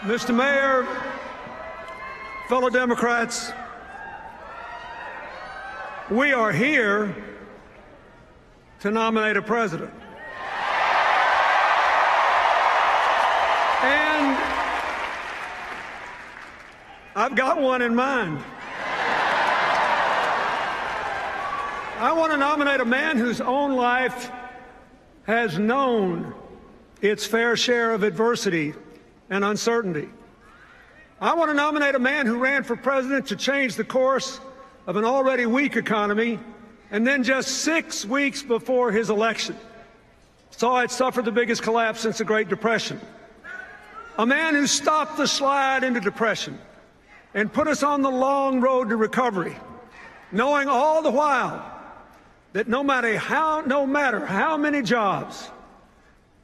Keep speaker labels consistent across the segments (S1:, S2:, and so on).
S1: Mr. Mayor, fellow Democrats, we are here to nominate a president. And I've got one in mind. I want to nominate a man whose own life has known its fair share of adversity and uncertainty. I want to nominate a man who ran for president to change the course of an already weak economy, and then just 6 weeks before his election saw it suffer the biggest collapse since the Great Depression. A man who stopped the slide into depression and put us on the long road to recovery, knowing all the while that no matter how many jobs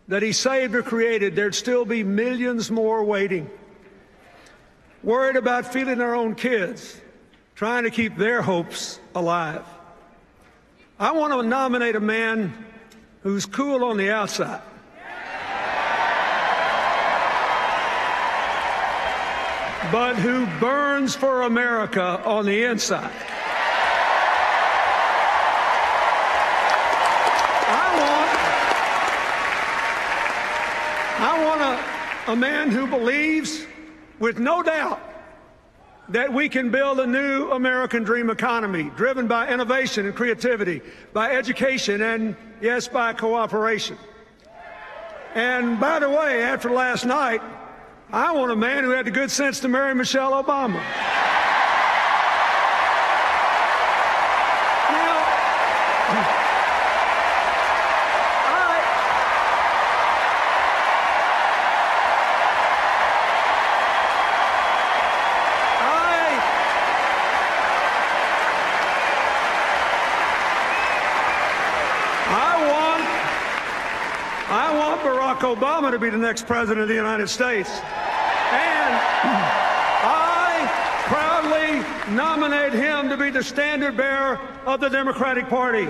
S1: that he saved or created, there'd still be millions more waiting, worried about feeding their own kids, trying to keep their hopes alive. I want to nominate a man who's cool on the outside, but who burns for America on the inside. I want a man who believes with no doubt that we can build a new American dream economy driven by innovation and creativity, by education, and yes, by cooperation. And by the way, after last night, I want a man who had the good sense to marry Michelle Obama. I want Barack Obama to be the next president of the United States. And I proudly nominate him to be the standard bearer of the Democratic Party.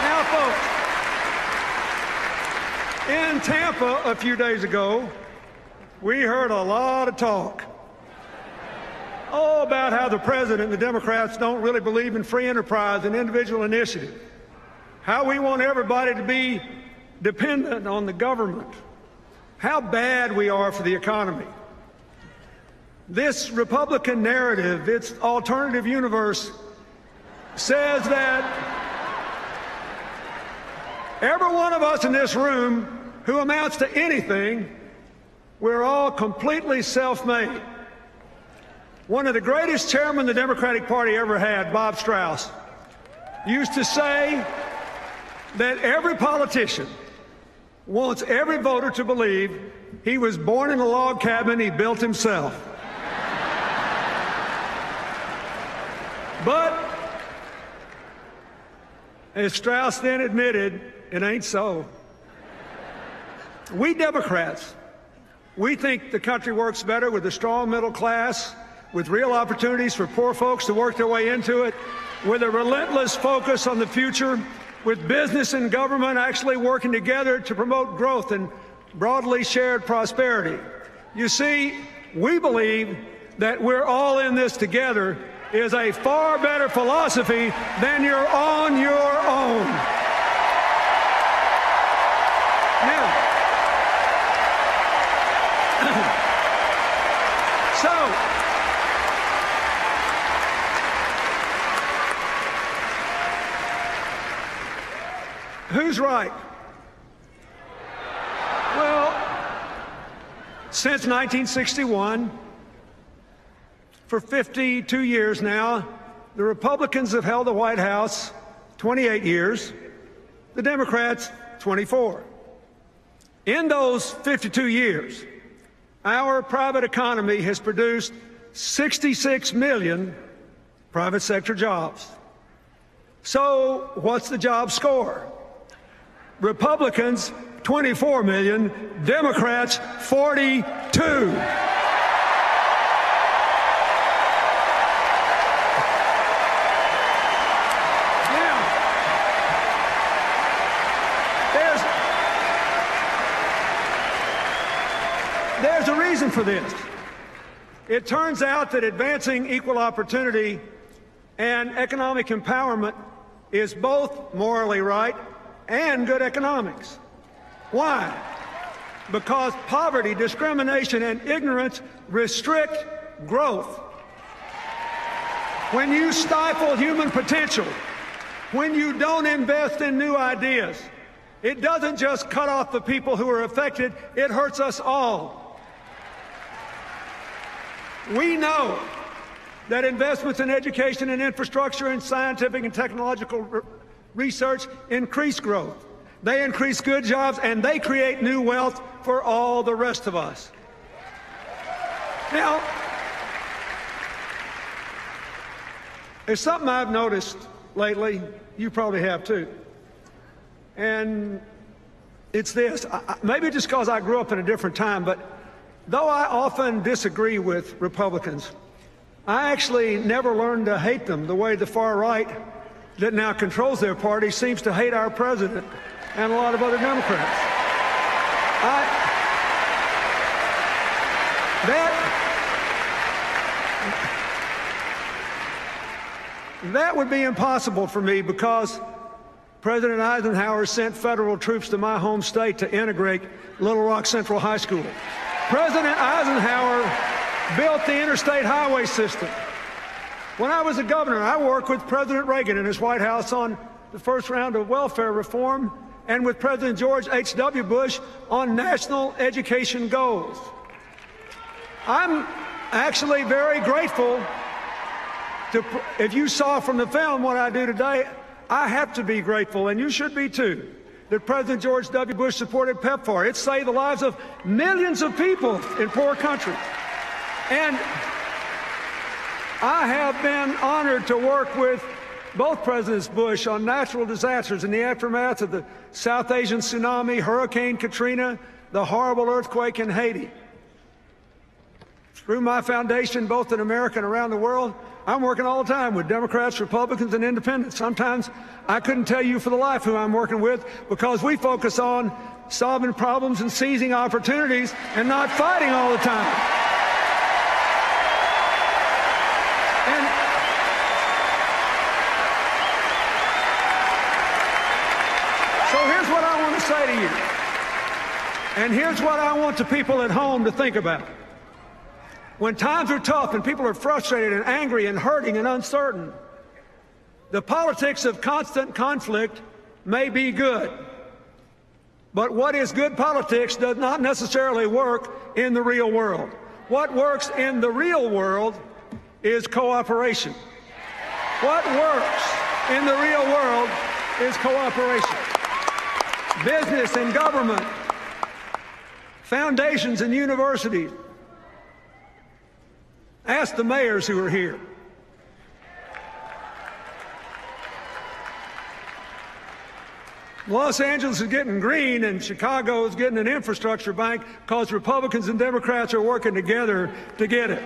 S1: Now, folks, in Tampa a few days ago, we heard a lot of talk about how the president and the Democrats don't really believe in free enterprise and individual initiative, how we want everybody to be dependent on the government, how bad we are for the economy. This Republican narrative, its alternative universe, says that every one of us in this room who amounts to anything, we're all completely self-made. One of the greatest chairmen the Democratic Party ever had, Bob Strauss, used to say that every politician wants every voter to believe he was born in a log cabin he built himself. But, as Strauss then admitted, it ain't so. We Democrats, we think the country works better with a strong middle class, with real opportunities for poor folks to work their way into it, with a relentless focus on the future, with business and government actually working together to promote growth and broadly shared prosperity. You see, we believe that we're all in this together is a far better philosophy than you're on your own. Now, who's right? Well, since 1961, for 52 years now, the Republicans have held the White House 28 years, the Democrats 24. In those 52 years, our private economy has produced 66 million private sector jobs. So what's the job score? Republicans, 24 million, Democrats, 42. reason for this. It turns out that advancing equal opportunity and economic empowerment is both morally right and good economics. Why? Because poverty, discrimination, and ignorance restrict growth. When you stifle human potential, when you don't invest in new ideas, it doesn't just cut off the people who are affected, it hurts us all. We know that investments in education and infrastructure and scientific and technological research increase growth. They increase good jobs, and they create new wealth for all the rest of us. Now, there's something I've noticed lately, you probably have too, and it's this. Maybe just because I grew up in a different time, but though I often disagree with Republicans, I actually never learned to hate them the way the far right that now controls their party seems to hate our president and a lot of other Democrats. That would be impossible for me because President Eisenhower sent federal troops to my home state to integrate Little Rock Central High School. President Eisenhower built the interstate highway system. When I was a governor, I worked with President Reagan in his White House on the first round of welfare reform and with President George H.W. Bush on national education goals. I'm actually very grateful to, if you saw from the film what I do today, I have to be grateful, and you should be too, that President George W. Bush supported PEPFAR. It saved the lives of millions of people in poor countries. And I have been honored to work with both Presidents Bush on natural disasters in the aftermath of the South Asian tsunami, Hurricane Katrina, the horrible earthquake in Haiti. Through my foundation, both in America and around the world, I'm working all the time with Democrats, Republicans, and independents. Sometimes I couldn't tell you for the life who I'm working with because we focus on solving problems and seizing opportunities and not fighting all the time. So here's what I want to say to you. And here's what I want the people at home to think about. When times are tough and people are frustrated and angry and hurting and uncertain, the politics of constant conflict may be good. But what is good politics does not necessarily work in the real world. What works in the real world is cooperation. What works in the real world is cooperation. Business and government, foundations and universities. Ask the mayors who are here. Los Angeles is getting green and Chicago is getting an infrastructure bank because Republicans and Democrats are working together to get it.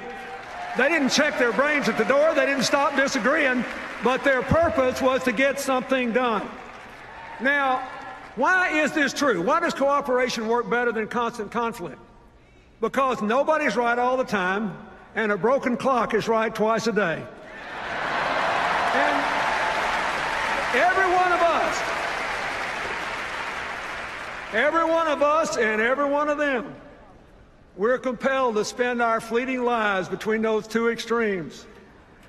S1: They didn't check their brains at the door. They didn't stop disagreeing, but their purpose was to get something done. Now, why is this true? Why does cooperation work better than constant conflict? Because nobody's right all the time, and a broken clock is right twice a day. And every one of us and every one of them, we're compelled to spend our fleeting lives between those two extremes,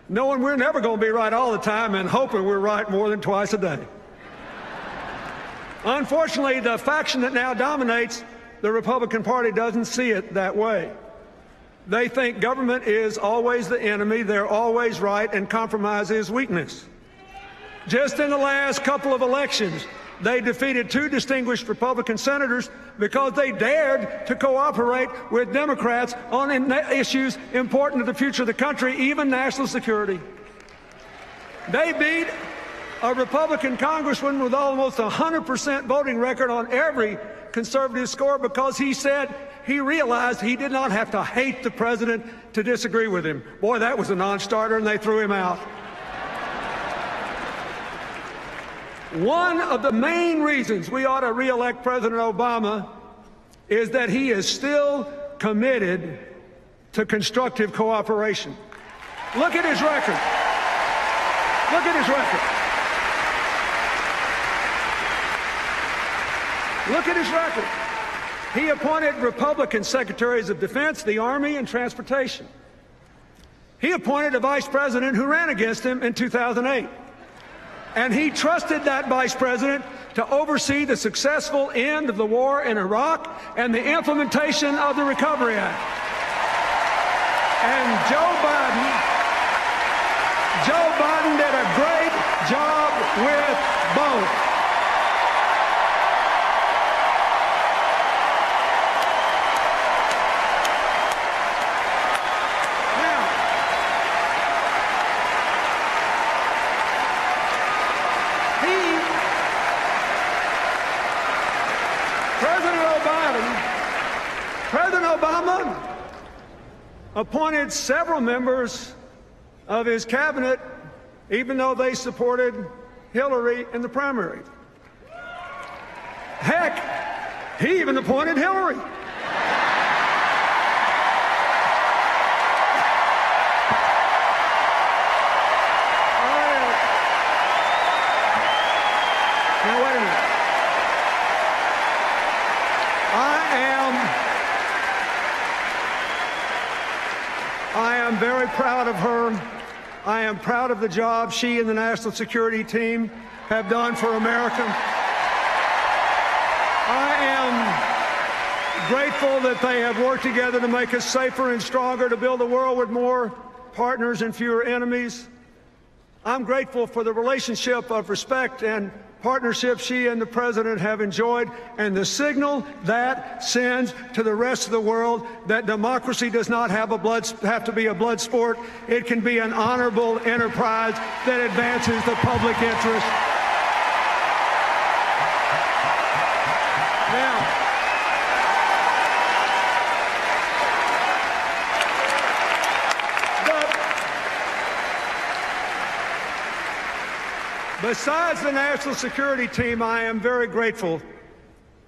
S1: knowing we're never going to be right all the time and hoping we're right more than twice a day. Unfortunately, the faction that now dominates the Republican Party doesn't see it that way. They think government is always the enemy, they're always right, and compromise is weakness. Just in the last couple of elections, they defeated two distinguished Republican senators because they dared to cooperate with Democrats on issues important to the future of the country, even national security. They beat a Republican congressman with almost 100% voting record on every conservative score because he said he realized he did not have to hate the president to disagree with him. Boy, that was a non-starter, and they threw him out. One of the main reasons we ought to re-elect President Obama is that he is still committed to constructive cooperation. Look at his record. Look at his record. Look at his record. He appointed Republican secretaries of defense, the Army, and transportation. He appointed a vice president who ran against him in 2008. And he trusted that vice president to oversee the successful end of the war in Iraq and the implementation of the Recovery Act. And Joe Biden did a great job with both. President Obama appointed several members of his cabinet, even though they supported Hillary in the primary. Heck, he even appointed Hillary. Now, wait a minute. I am very proud of her. I am proud of the job she and the national security team have done for America. I am grateful that they have worked together to make us safer and stronger, to build a world with more partners and fewer enemies. I'm grateful for the relationship of respect and partnership she and the president have enjoyed, and the signal that sends to the rest of the world that democracy does not have to be a blood sport. It can be an honorable enterprise that advances the public interest. Besides the national security team, I am very grateful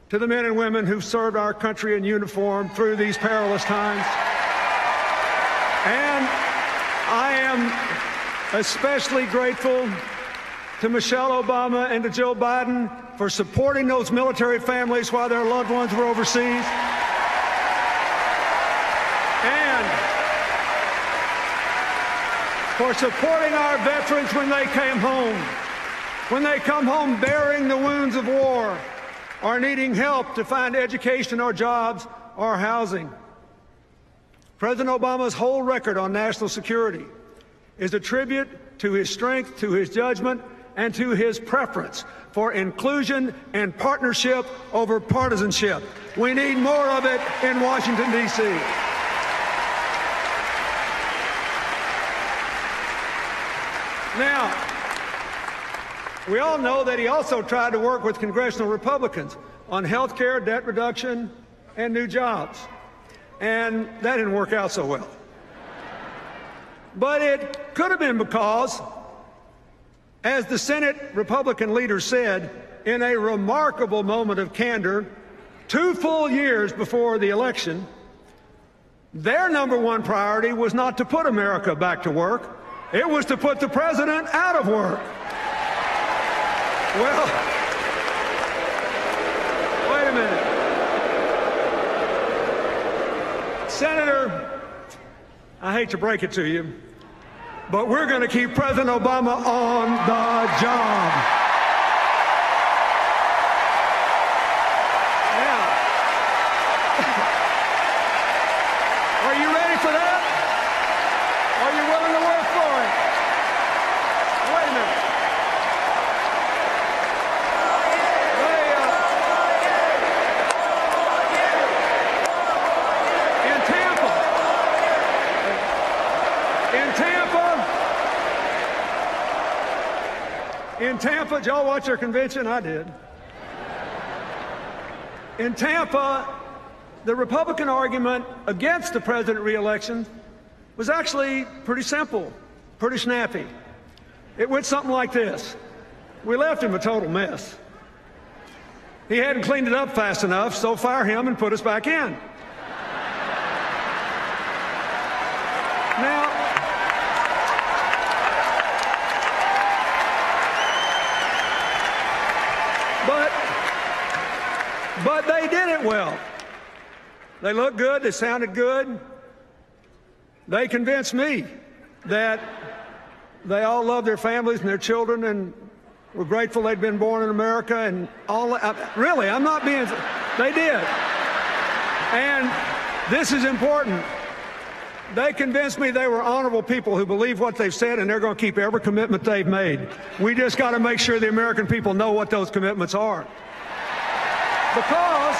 S1: to the men and women who've served our country in uniform through these perilous times. And I am especially grateful to Michelle Obama and to Joe Biden for supporting those military families while their loved ones were overseas. And for supporting our veterans when they came home. When they come home bearing the wounds of war or needing help to find education or jobs or housing. President Obama's whole record on national security is a tribute to his strength, to his judgment, and to his preference for inclusion and partnership over partisanship. We need more of it in Washington, D.C. Now, we all know that he also tried to work with congressional Republicans on health care, debt reduction, and new jobs. And that didn't work out so well. But it could have been because, as the Senate Republican leader said in a remarkable moment of candor 2 full years before the election, their #1 priority was not to put America back to work. It was to put the president out of work. Well, wait a minute. Senator, I hate to break it to you, but we're going to keep President Obama on the job. Yeah. Are you ready for that? Are you willing to work for it? Wait a minute. In Tampa, did y'all watch their convention? I did. In Tampa, the Republican argument against the president re-election was actually pretty simple, pretty snappy. It went something like this. We left him a total mess. He hadn't cleaned it up fast enough, so fire him and put us back in. But they did it well. They looked good. They sounded good. They convinced me that they all loved their families and their children and were grateful they'd been born in America and all. Really, I'm not being. They did. And this is important. They convinced me they were honorable people who believe what they've said, and they're going to keep every commitment they've made. We just got to make sure the American people know what those commitments are. Because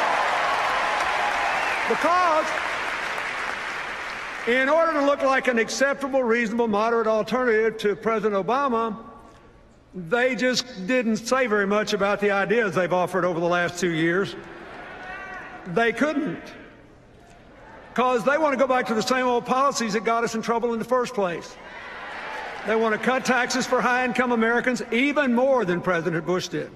S1: in order to look like an acceptable, reasonable, moderate alternative to President Obama, they just didn't say very much about the ideas they've offered over the last 2 years. They couldn't. Because they want to go back to the same old policies that got us in trouble in the first place. They want to cut taxes for high-income Americans even more than President Bush did.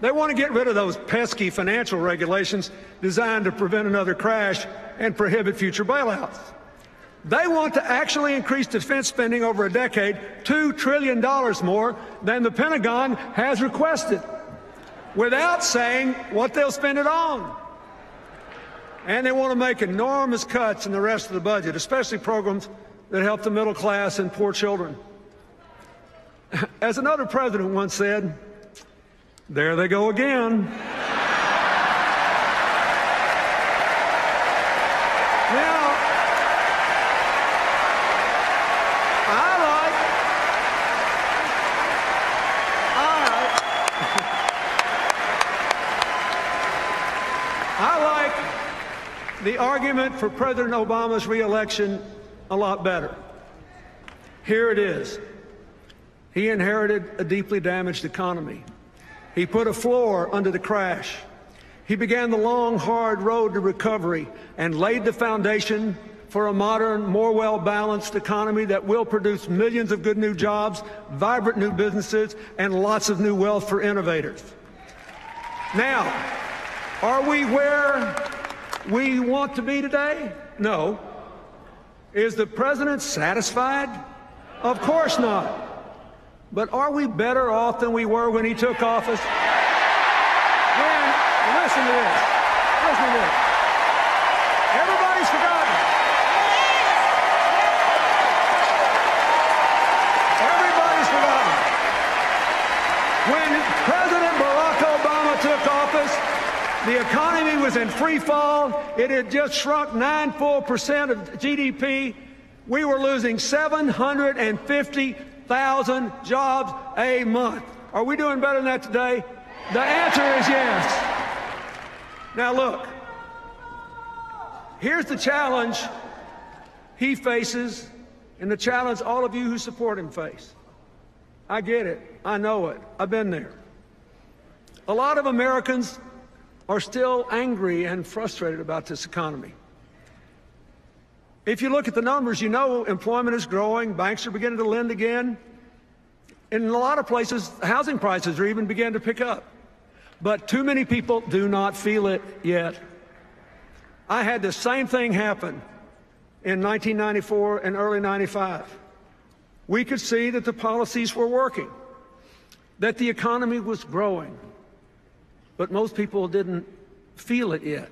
S1: They want to get rid of those pesky financial regulations designed to prevent another crash and prohibit future bailouts. They want to actually increase defense spending over a decade $2 trillion more than the Pentagon has requested, without saying what they'll spend it on. And they want to make enormous cuts in the rest of the budget, especially programs that help the middle class and poor children. As another president once said, there they go again. Now, I like the argument for President Obama's re-election a lot better. Here it is. He inherited a deeply damaged economy. He put a floor under the crash. He began the long, hard road to recovery and laid the foundation for a modern, more well-balanced economy that will produce millions of good new jobs, vibrant new businesses, and lots of new wealth for innovators. Now, are we where we want to be today? No. Is the president satisfied? Of course not. But are we better off than we were when he took office? Listen to this. Listen to this. Everybody's forgotten. Everybody's forgotten. When President Barack Obama took office, the economy was in free fall. It had just shrunk 9 full % of GDP. We were losing 750,000 jobs a month. Are we doing better than that today? The answer is yes. Now look, here's the challenge he faces and the challenge all of you who support him face. I get it. I know it. I've been there. A lot of Americans are still angry and frustrated about this economy. If you look at the numbers, you know employment is growing, banks are beginning to lend again. In a lot of places, housing prices are even beginning to pick up. But too many people do not feel it yet. I had the same thing happen in 1994 and early 95. We could see that the policies were working, that the economy was growing, but most people didn't feel it yet.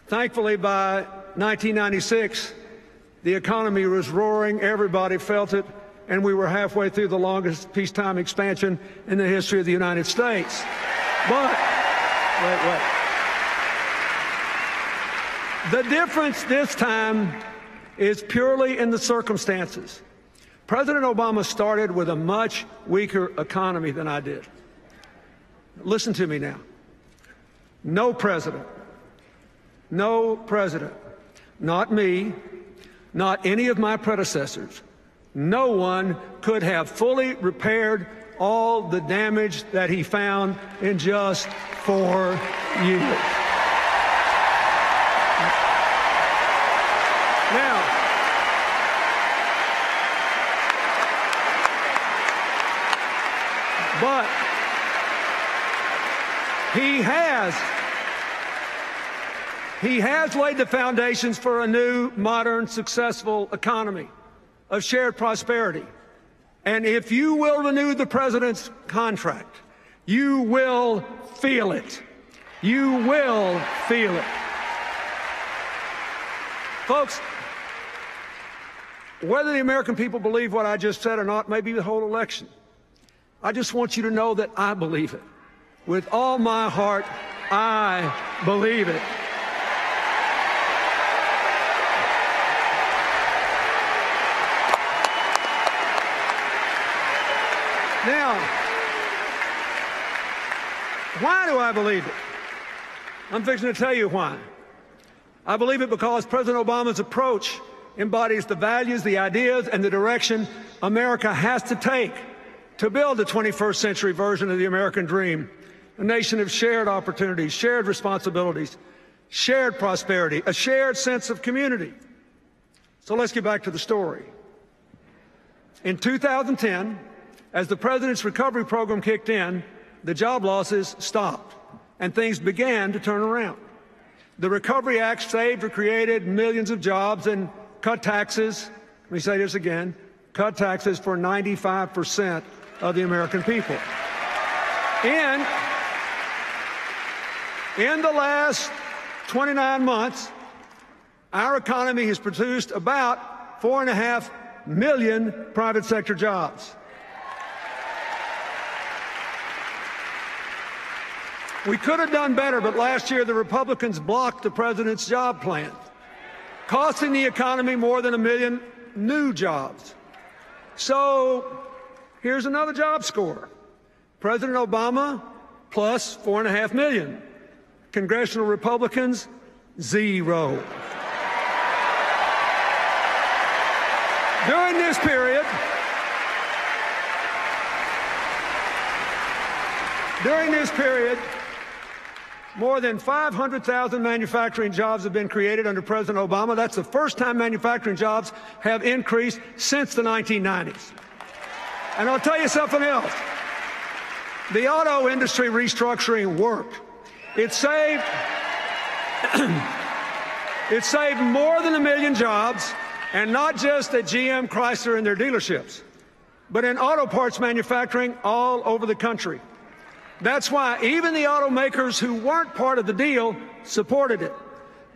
S1: Thankfully, by 1996, the economy was roaring, everybody felt it, and we were halfway through the longest peacetime expansion in the history of the United States. But, wait. The difference this time is purely in the circumstances. President Obama started with a much weaker economy than I did. Listen to me now. No president, not me, not any of my predecessors, no one could have fully repaired all the damage that he found in just 4 years. Now, but he has laid the foundations for a new, modern, successful economy of shared prosperity. And if you will renew the president's contract, you will feel it. You will feel it. Folks, whether the American people believe what I just said or not may be the whole election. I just want you to know that I believe it. With all my heart, I believe it. Now, why do I believe it? I'm fixing to tell you why. I believe it because President Obama's approach embodies the values, the ideas, and the direction America has to take to build the 21st century version of the American dream, a nation of shared opportunities, shared responsibilities, shared prosperity, a shared sense of community. So let's get back to the story. In 2010, as the President's recovery program kicked in, the job losses stopped, and things began to turn around. The Recovery Act saved or created millions of jobs and cut taxes, let me say this again, cut taxes for 95% of the American people. In the last 29 months, our economy has produced about 4.5 million private sector jobs. We could have done better, but last year the Republicans blocked the president's job plan, costing the economy more than 1 million new jobs. So here's another job score. President Obama plus 4.5 million. Congressional Republicans, 0. During this period, more than 500,000 manufacturing jobs have been created under President Obama. That's the first time manufacturing jobs have increased since the 1990s. And I'll tell you something else. The auto industry restructuring worked. It saved more than 1 million jobs, and not just at GM, Chrysler, and their dealerships, but in auto parts manufacturing all over the country. That's why even the automakers who weren't part of the deal supported it.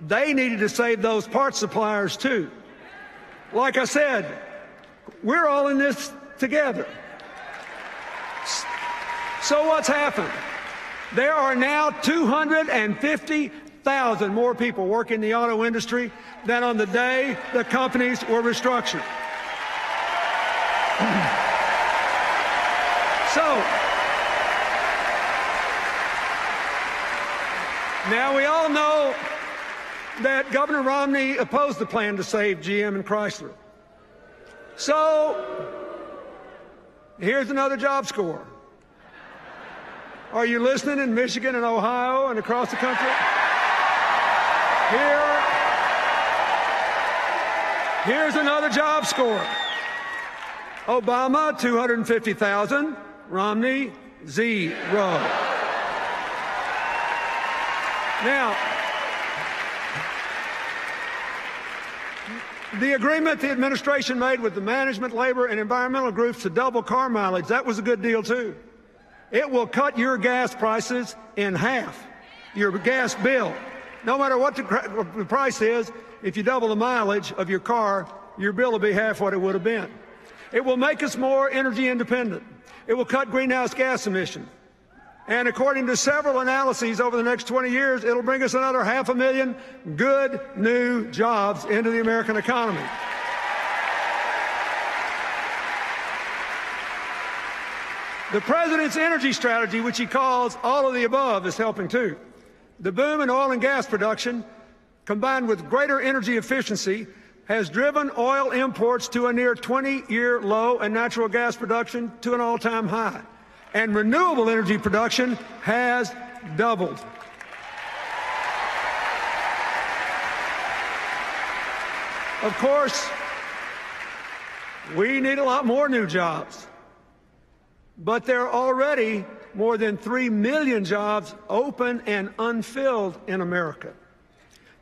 S1: They needed to save those parts suppliers too. Like I said, we're all in this together. So what's happened? There are now 250,000 more people working in the auto industry than on the day the companies were restructured. So, now, we all know that Governor Romney opposed the plan to save GM and Chrysler. So, here's another job score. Are you listening in Michigan and Ohio and across the country? Here's another job score. Obama, 250,000. Romney, 0. Now, the agreement the administration made with the management, labor, and environmental groups to double car mileage, that was a good deal, too. It will cut your gas prices in half, your gas bill. No matter what the price is, if you double the mileage of your car, your bill will be half what it would have been. It will make us more energy independent. It will cut greenhouse gas emissions. And according to several analyses over the next 20 years, it'll bring us another 500,000 good new jobs into the American economy. The president's energy strategy, which he calls all of the above, is helping too. The boom in oil and gas production, combined with greater energy efficiency, has driven oil imports to a near 20-year low and natural gas production to an all-time high. And renewable energy production has doubled. Of course, we need a lot more new jobs. But there are already more than 3 million jobs open and unfilled in America,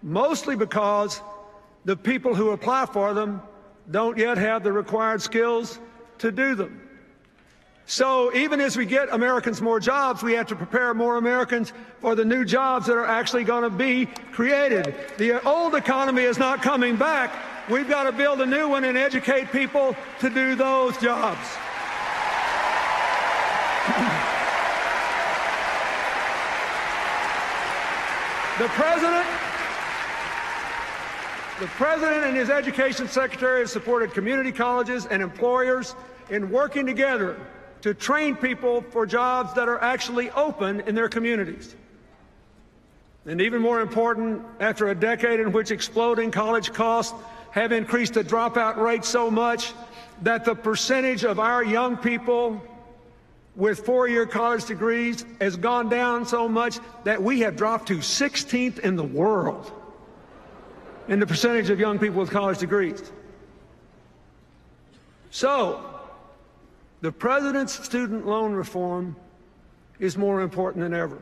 S1: mostly because the people who apply for them don't yet have the required skills to do them. So even as we get Americans more jobs, we have to prepare more Americans for the new jobs that are actually going to be created. The old economy is not coming back. We've got to build a new one and educate people to do those jobs. The President and his Education Secretary have supported community colleges and employers in working together to train people for jobs that are actually open in their communities. And even more important, after a decade in which exploding college costs have increased the dropout rate so much that the percentage of our young people with four-year college degrees has gone down so much that we have dropped to 16th in the world in the percentage of young people with college degrees. So, the President's student loan reform is more important than ever.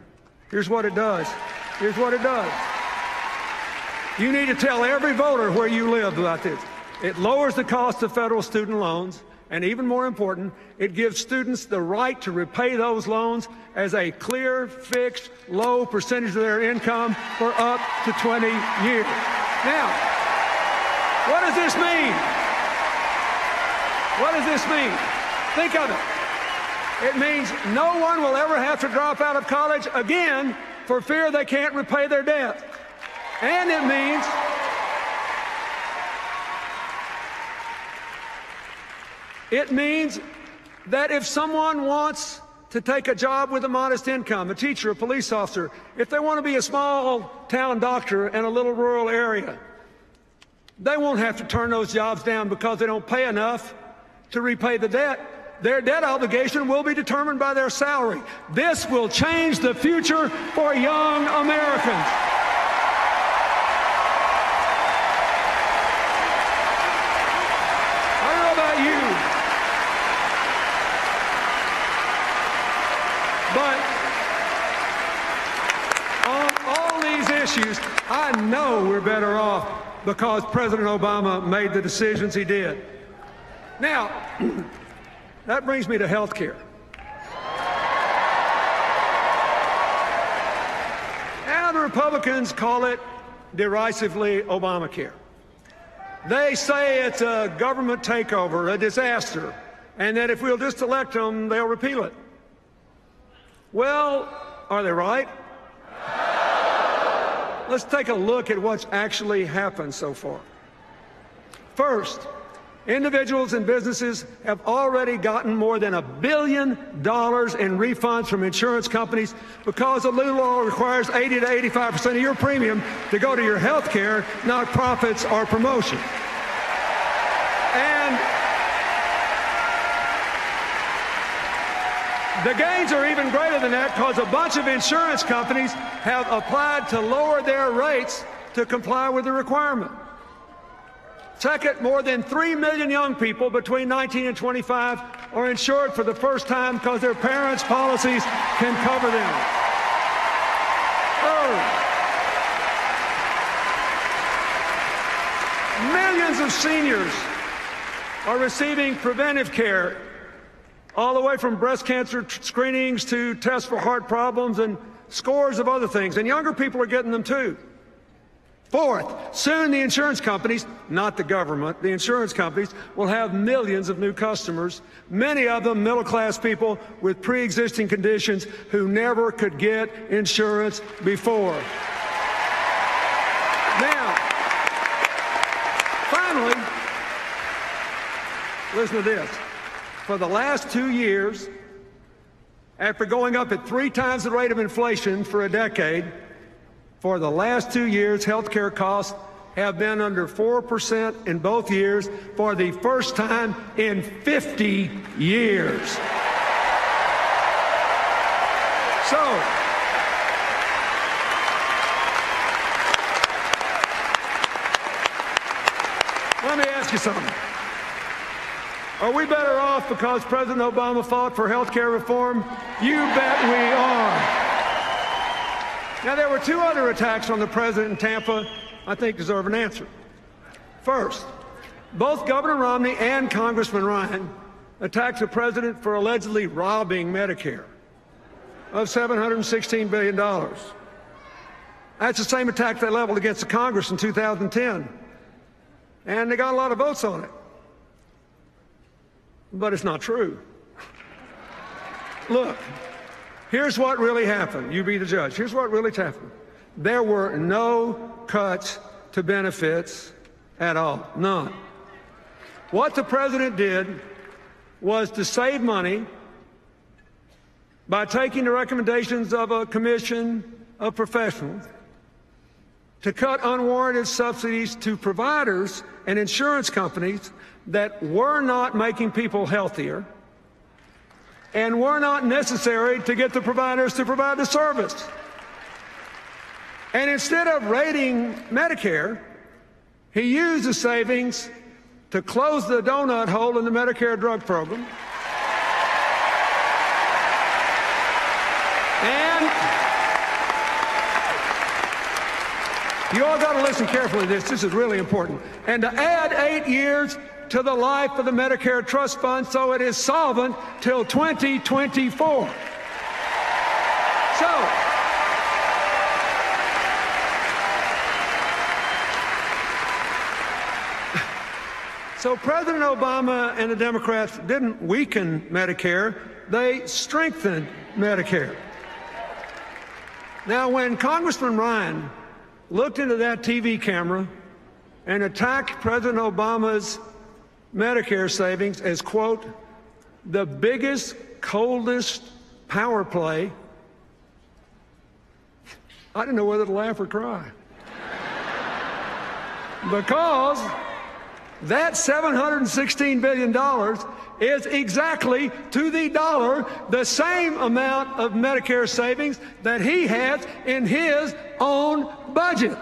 S1: Here's what it does. Here's what it does. You need to tell every voter where you live about this. It lowers the cost of federal student loans, and even more important, it gives students the right to repay those loans as a clear, fixed, low percentage of their income for up to 20 years. Now, what does this mean? What does this mean? Think of it. It means no one will ever have to drop out of college again for fear they can't repay their debt. And it means that if someone wants to take a job with a modest income, a teacher, a police officer, if they want to be a small town doctor in a little rural area, they won't have to turn those jobs down because they don't pay enough to repay the debt. Their debt obligation will be determined by their salary. This will change the future for young Americans. I don't know about you, but on all these issues, I know we're better off because President Obama made the decisions he did. Now, that brings me to health care. Now the Republicans call it derisively Obamacare. They say it's a government takeover, a disaster, and that if we'll just elect them, they'll repeal it. Well, are they right? Let's take a look at what's actually happened so far. First, individuals and businesses have already gotten more than $1 billion in refunds from insurance companies because the new law requires 80 to 85% of your premium to go to your health care, not profits or promotion. And the gains are even greater than that because a bunch of insurance companies have applied to lower their rates to comply with the requirement. Second, more than 3 million young people between 19 and 25 are insured for the first time because their parents' policies can cover them. Third, millions of seniors are receiving preventive care, all the way from breast cancer screenings to tests for heart problems and scores of other things, and younger people are getting them too. Fourth, soon the insurance companies, not the government, the insurance companies will have millions of new customers, many of them middle-class people with pre-existing conditions who never could get insurance before. Now, finally, listen to this. For the last 2 years, after going up at 3 times the rate of inflation for a decade, for the last 2 years, health care costs have been under 4% in both years for the first time in 50 years. So, let me ask you something. Are we better off because President Obama fought for health care reform? You bet we are. Now, there were 2 other attacks on the president in Tampa I think deserve an answer. First, both Governor Romney and Congressman Ryan attacked the president for allegedly robbing Medicare of $716 billion. That's the same attack they leveled against the Congress in 2010. And they got a lot of votes on it. But it's not true. Look, here's what really happened. You be the judge. Here's what really happened. There were no cuts to benefits at all. None. What the president did was to save money by taking the recommendations of a commission of professionals to cut unwarranted subsidies to providers and insurance companies that were not making people healthier and were not necessary to get the providers to provide the service. And instead of raiding Medicare, he used the savings to close the donut hole in the Medicare drug program. And you all got to listen carefully to this. This is really important. And to add 8 years to the life of the Medicare Trust Fund so it is solvent till 2024. So President Obama and the Democrats didn't weaken Medicare, they strengthened Medicare. Now, when Congressman Ryan looked into that TV camera and attacked President Obama's Medicare savings as, quote, the biggest, coldest power play, I didn't know whether to laugh or cry. Because that $716 billion is exactly to the dollar the same amount of Medicare savings that he has in his own budget.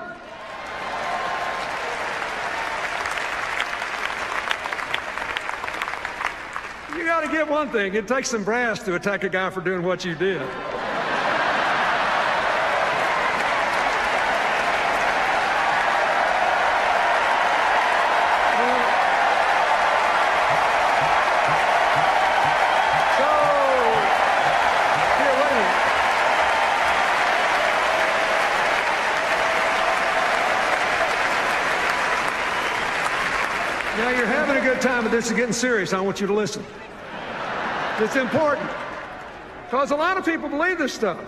S1: You got to get one thing. It takes some brass to attack a guy for doing what you did. Now, you're having a good time, but this is getting serious. I want you to listen. It's important, because a lot of people believe this stuff.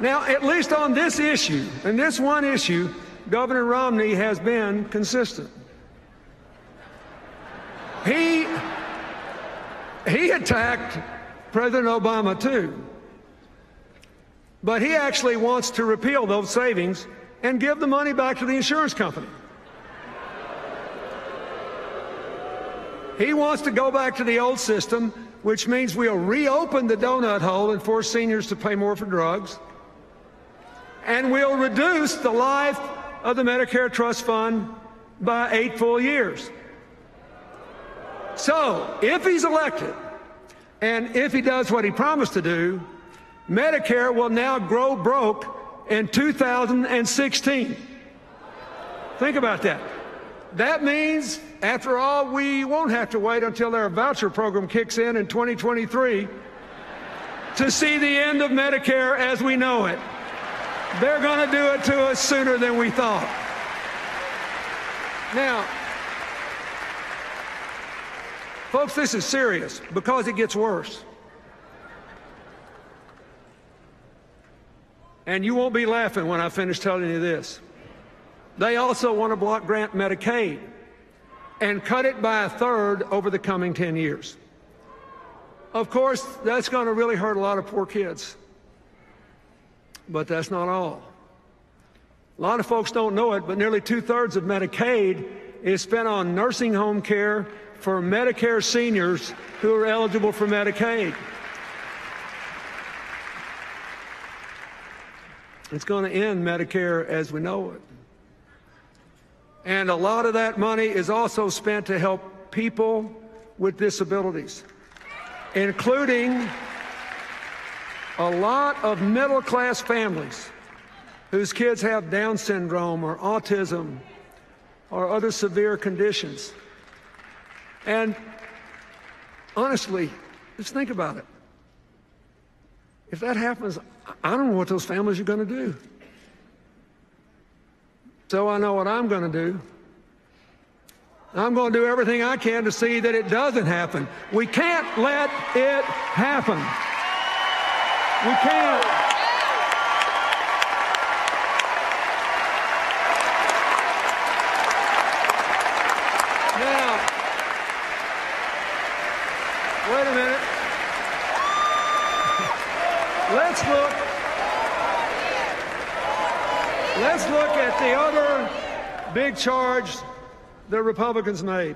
S1: Now, at least on this issue, and this one issue, Governor Romney has been consistent. He attacked President Obama, too. But he actually wants to repeal those savings and give the money back to the insurance company. He wants to go back to the old system, which means we'll reopen the donut hole and force seniors to pay more for drugs. And we'll reduce the life of the Medicare Trust Fund by 8 full years. So, if he's elected, and if he does what he promised to do, Medicare will now grow broke in 2016. Think about that. That means, after all, we won't have to wait until their voucher program kicks in 2023 to see the end of Medicare as we know it. They're going to do it to us sooner than we thought. Now, folks, this is serious because it gets worse. And you won't be laughing when I finish telling you this. They also want to block grant Medicaid and cut it by 1/3 over the coming 10 years. Of course, that's going to really hurt a lot of poor kids. But that's not all. A lot of folks don't know it, but nearly 2/3 of Medicaid is spent on nursing home care for Medicare seniors who are eligible for Medicaid. It's going to end Medicare as we know it. And a lot of that money is also spent to help people with disabilities, including a lot of middle-class families whose kids have Down syndrome or autism or other severe conditions. And honestly, just think about it. If that happens, I don't know what those families are going to do. So I know what I'm going to do. I'm going to do everything I can to see that it doesn't happen. We can't let it happen. We can't. Now, wait a minute. Let's look at the other big charge the Republicans made.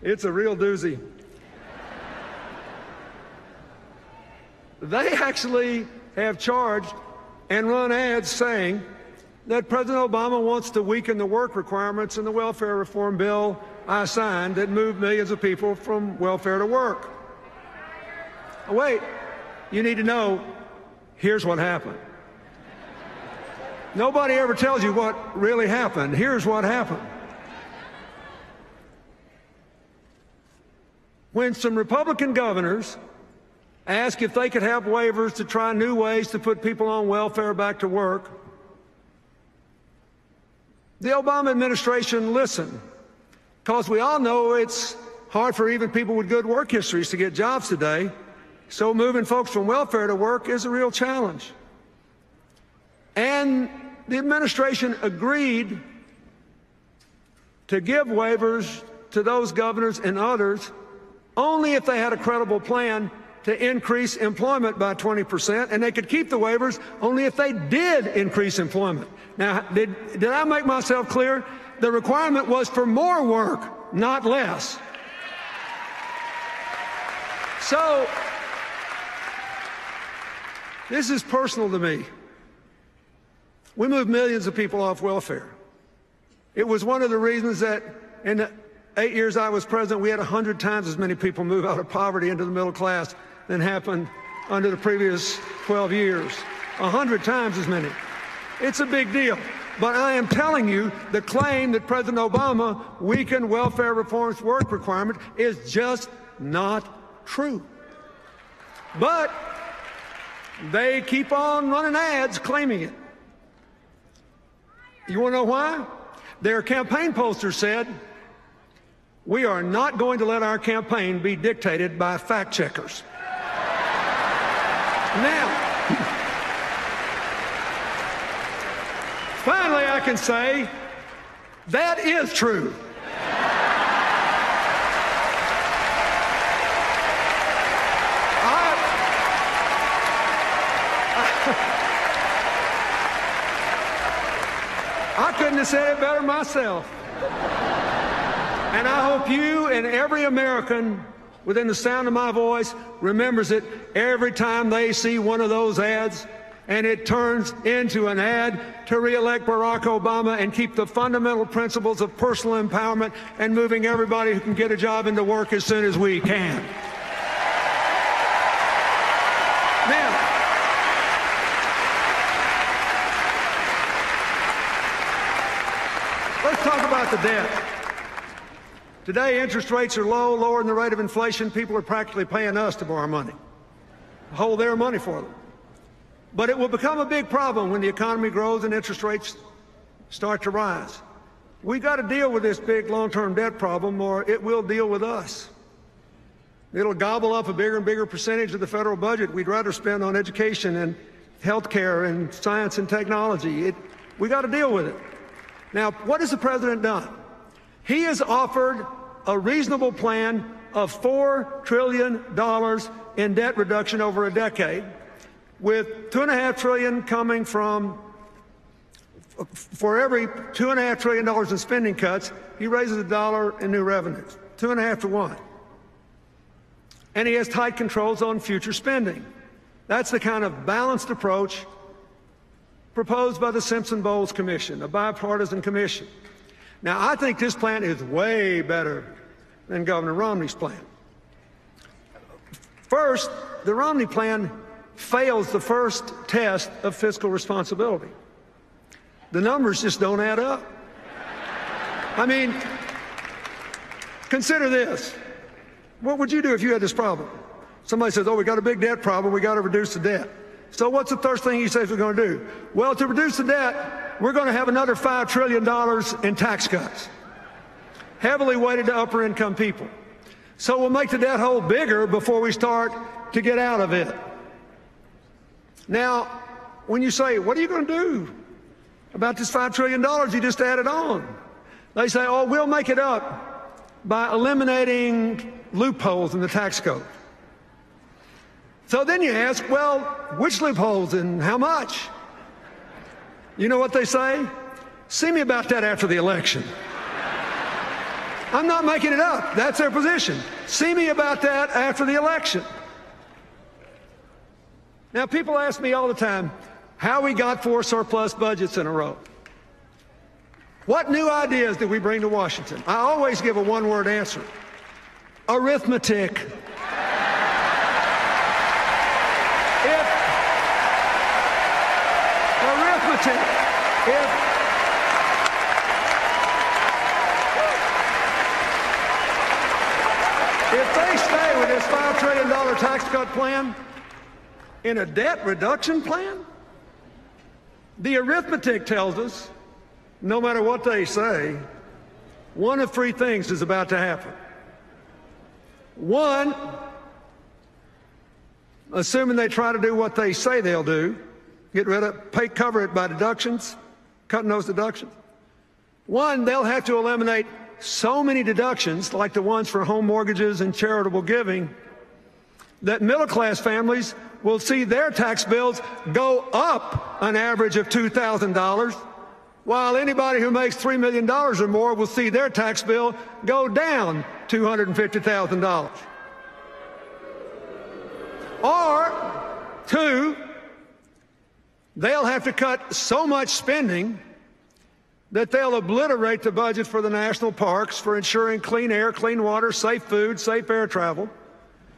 S1: It's a real doozy. They actually have charged and run ads saying that President Obama wants to weaken the work requirements in the welfare reform bill I signed that moved millions of people from welfare to work. Wait, you need to know, here's what happened. Nobody ever tells you what really happened. Here's what happened. When some Republican governors asked if they could have waivers to try new ways to put people on welfare back to work, the Obama administration listened, because we all know it's hard for even people with good work histories to get jobs today, so moving folks from welfare to work is a real challenge. And the administration agreed to give waivers to those governors and others only if they had a credible plan to increase employment by 20%, and they could keep the waivers only if they did increase employment. Now, did I make myself clear? The requirement was for more work, not less. So, this is personal to me. We moved millions of people off welfare. It was one of the reasons that in the 8 years I was president, we had 100 times as many people move out of poverty into the middle class than happened under the previous 12 years. 100 times as many. It's a big deal. But I am telling you, the claim that President Obama weakened welfare reform's work requirement is just not true. But they keep on running ads claiming it. You want to know why? Their campaign posters said, "We are not going to let our campaign be dictated by fact checkers." Now, finally I can say that is true. I couldn't have said it better myself. And I hope you and every American within the sound of my voice remembers it every time they see one of those ads and it turns into an ad to re-elect Barack Obama and keep the fundamental principles of personal empowerment and moving everybody who can get a job into work as soon as we can. Now, let's talk about the debt. Today, interest rates are low, lower than the rate of inflation. People are practically paying us to borrow money, hold their money for them. But it will become a big problem when the economy grows and interest rates start to rise. We got to deal with this big long-term debt problem, or it will deal with us. It'll gobble up a bigger and bigger percentage of the federal budget we'd rather spend on education and health care and science and technology. We got to deal with it. Now, what has the president done? He has offered a reasonable plan of $4 trillion in debt reduction over a decade, with $2.5 trillion coming from, for every $2.5 trillion in spending cuts, he raises $1 in new revenues, 2.5 to 1. And he has tight controls on future spending. That's the kind of balanced approach proposed by the Simpson-Bowles Commission, a bipartisan commission. Now, I think this plan is way better than Governor Romney's plan. First, the Romney plan fails the first test of fiscal responsibility. The numbers just don't add up. I mean, consider this. What would you do if you had this problem? Somebody says, oh, we got a big debt problem, we got to reduce the debt. So what's the first thing he says we're going to do? Well, to reduce the debt, we're going to have another $5 trillion in tax cuts, heavily weighted to upper income people. So we'll make the debt hole bigger before we start to get out of it. Now, when you say, what are you going to do about this $5 trillion you just added on? They say, oh, we'll make it up by eliminating loopholes in the tax code. So then you ask, well, which loopholes and how much? You know what they say? See me about that after the election. I'm not making it up. That's their position. See me about that after the election. Now, people ask me all the time how we got 4 surplus budgets in a row. What new ideas did we bring to Washington? I always give a one-word answer. Arithmetic. If they stay with this $5 trillion tax cut plan in a debt reduction plan, the arithmetic tells us, no matter what they say, one of 3 things is about to happen. One, assuming they try to do what they say they'll do, get rid of, cover it by deductions, cutting those deductions. One, they'll have to eliminate so many deductions, like the ones for home mortgages and charitable giving, that middle-class families will see their tax bills go up an average of $2,000, while anybody who makes $3 million or more will see their tax bill go down $250,000. Or, 2, they'll have to cut so much spending that they'll obliterate the budget for the national parks, for ensuring clean air, clean water, safe food, safe air travel.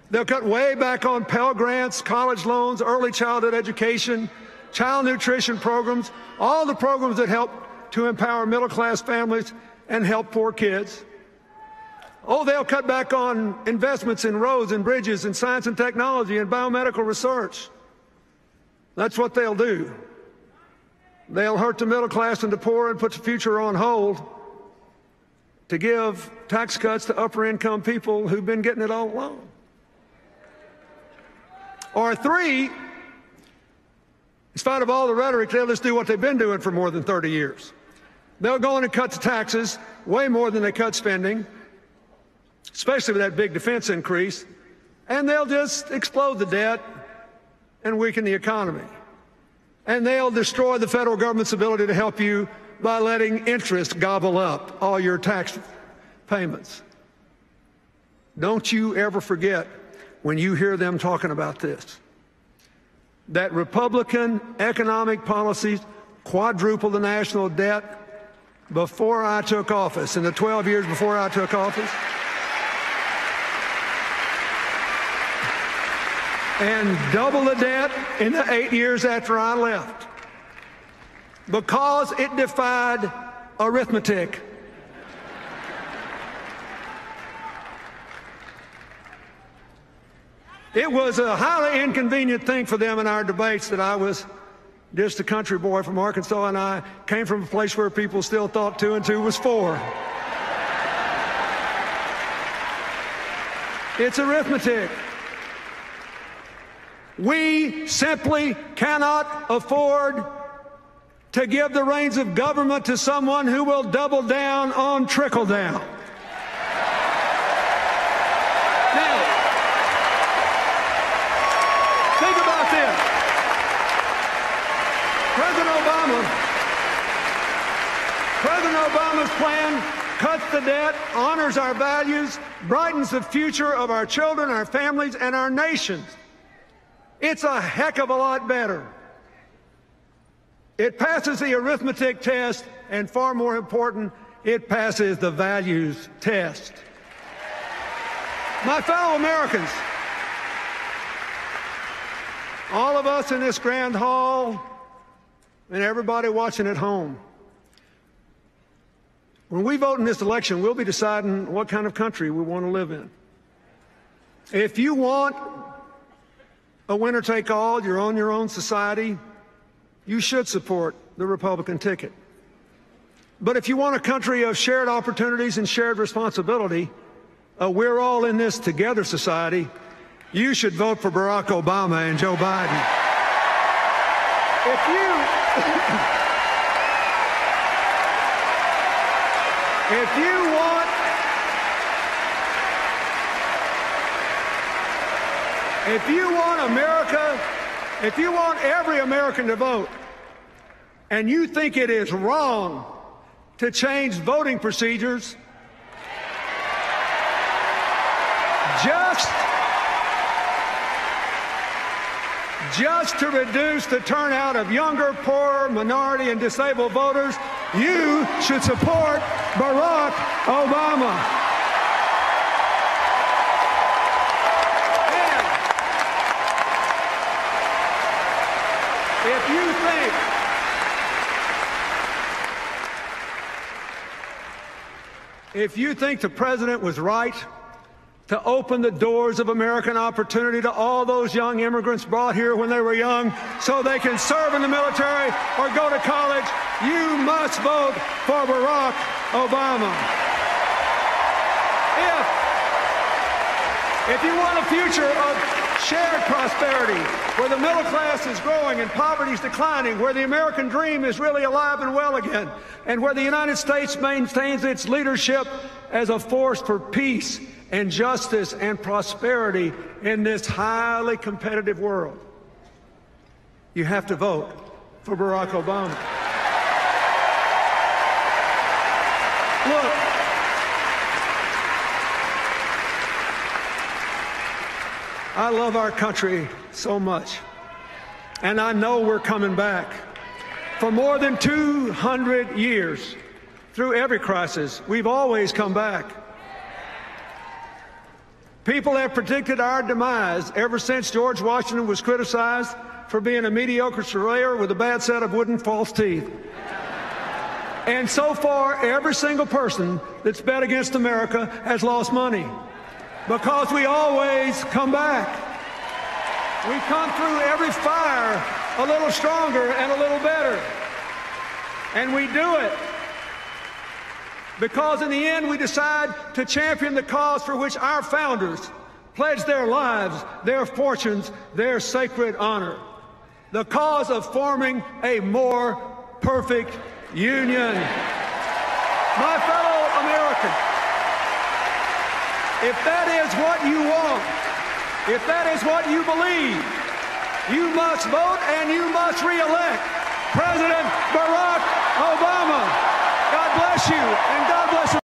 S1: They'll cut way back on Pell Grants, college loans, early childhood education, child nutrition programs, all the programs that help to empower middle-class families and help poor kids. Oh, they'll cut back on investments in roads and bridges and science and technology and biomedical research. That's what they'll do. They'll hurt the middle class and the poor and put the future on hold to give tax cuts to upper income people who've been getting it all along. Or 3, in spite of all the rhetoric, they'll just do what they've been doing for more than 30 years. They'll go in and cut the taxes way more than they cut spending, especially with that big defense increase, and they'll just explode the debt and weaken the economy. And they'll destroy the federal government's ability to help you by letting interest gobble up all your tax payments. Don't you ever forget, when you hear them talking about this, that Republican economic policies quadrupled the national debt before I took office, in the 12 years before I took office, and double the debt in the 8 years after I left, because it defied arithmetic. It was a highly inconvenient thing for them in our debates that I was just a country boy from Arkansas, and I came from a place where people still thought 2 and 2 was 4. It's arithmetic. We simply cannot afford to give the reins of government to someone who will double down on trickle down. Now, think about this. President Obama's plan cuts the debt, honors our values, brightens the future of our children, our families, and our nations. It's a heck of a lot better. It passes the arithmetic test, and far more important, it passes the values test. My fellow Americans, all of us in this grand hall and everybody watching at home, when we vote in this election, we'll be deciding what kind of country we want to live in. If you want a winner-take-all, you're on your own society, you should support the Republican ticket. But if you want a country of shared opportunities and shared responsibility, we're all in this together society, you should vote for Barack Obama and Joe Biden. If you want America, if you want every American to vote, and you think it is wrong to change voting procedures just to reduce the turnout of younger, poorer, minority, and disabled voters, you should support Barack Obama. If you think the president was right to open the doors of American opportunity to all those young immigrants brought here when they were young so they can serve in the military or go to college, you must vote for Barack Obama. If you want a future of shared prosperity, where the middle class is growing and poverty is declining, where the American dream is really alive and well again, and where the United States maintains its leadership as a force for peace and justice and prosperity in this highly competitive world, you have to vote for Barack Obama. Look, I love our country so much, and I know we're coming back. For more than 200 years, through every crisis, we've always come back. People have predicted our demise ever since George Washington was criticized for being a mediocre surveyor with a bad set of wooden false teeth. And so far, every single person that's bet against America has lost money, because we always come back. We come through every fire a little stronger and a little better. And we do it because in the end we decide to champion the cause for which our founders pledged their lives, their fortunes, their sacred honor. The cause of forming a more perfect union. My fellow Americans, if that is what you want, if that is what you believe, you must vote and you must re-elect President Barack Obama. God bless you and God bless